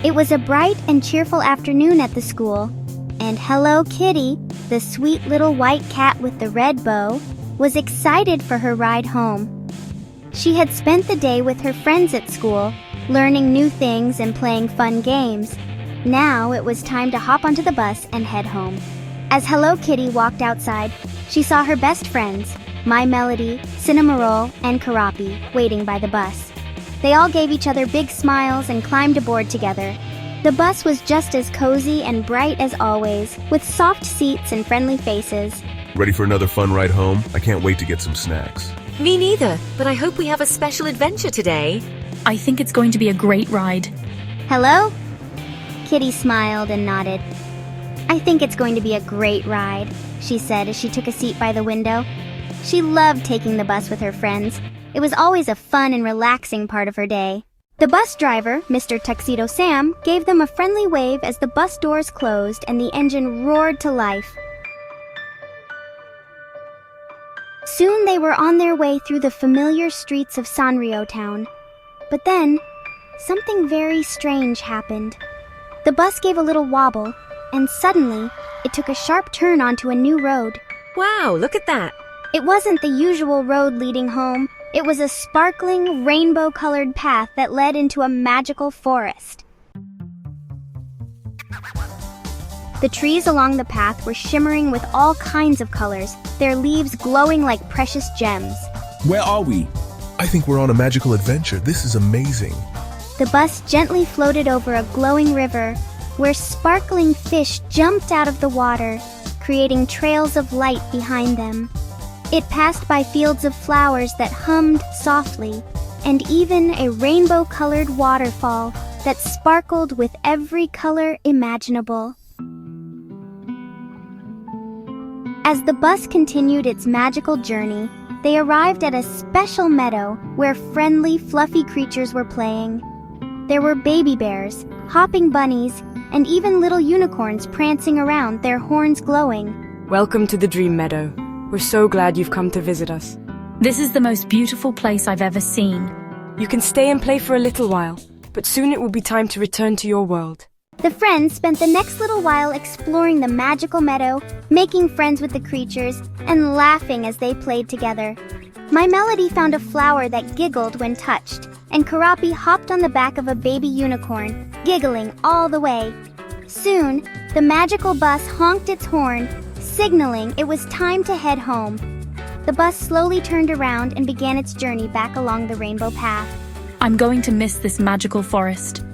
It was a bright and cheerful afternoon at the school, and Hello Kitty, the sweet little white cat with the red bow, was excited for her ride home. She had spent the day with her friends at school, learning new things and playing fun games. Now it was time to hop onto the bus and head home. As Hello Kitty walked outside, she saw her best friends, My Melody, Cinnamoroll, and Karapi, waiting by the bus. They all gave each other big smiles and climbed aboard together. The bus was just as cozy and bright as always, with soft seats and friendly faces. Ready for another fun ride home? I can't wait to get some snacks. Me neither, but I hope we have a special adventure today. I think it's going to be a great ride. Hello? Kitty smiled and nodded. I think it's going to be a great ride, she said as she took a seat by the window. She loved taking the bus with her friends. It was always a fun and relaxing part of her day. The bus driver, Mr. Tuxedo Sam, gave them a friendly wave as the bus doors closed and the engine roared to life. Soon they were on their way through the familiar streets of Sanrio Town. But then, something very strange happened. The bus gave a little wobble, and suddenly, it took a sharp turn onto a new road. Wow, look at that. It wasn't the usual road leading home. It was a sparkling, rainbow-colored path that led into a magical forest. The trees along the path were shimmering with all kinds of colors, their leaves glowing like precious gems. Where are we? I think we're on a magical adventure. This is amazing. The bus gently floated over a glowing river, where sparkling fish jumped out of the water, creating trails of light behind them. It passed by fields of flowers that hummed softly, and even a rainbow-colored waterfall that sparkled with every color imaginable. As the bus continued its magical journey, they arrived at a special meadow where friendly, fluffy creatures were playing. There were baby bears, hopping bunnies, and even little unicorns prancing around, their horns glowing. Welcome to the Dream Meadow. We're so glad you've come to visit us. This is the most beautiful place I've ever seen. You can stay and play for a little while, but soon it will be time to return to your world. The friends spent the next little while exploring the magical meadow, making friends with the creatures, and laughing as they played together. My Melody found a flower that giggled when touched, and Karapi hopped on the back of a baby unicorn, giggling all the way. Soon, the magical bus honked its horn, signaling it was time to head home. The bus slowly turned around and began its journey back along the rainbow path. I'm going to miss this magical forest.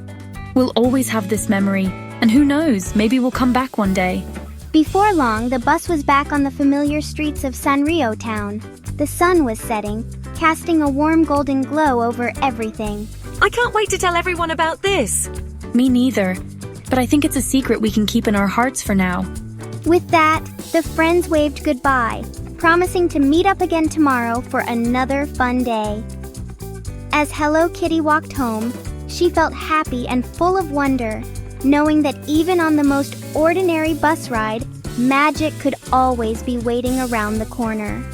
We'll always have this memory, and who knows, maybe we'll come back one day. Before long, the bus was back on the familiar streets of Sanrio Town. The sun was setting, casting a warm golden glow over everything. I can't wait to tell everyone about this. Me neither, but I think it's a secret we can keep in our hearts for now. With that, the friends waved goodbye, promising to meet up again tomorrow for another fun day. As Hello Kitty walked home, she felt happy and full of wonder, knowing that even on the most ordinary bus ride, magic could always be waiting around the corner.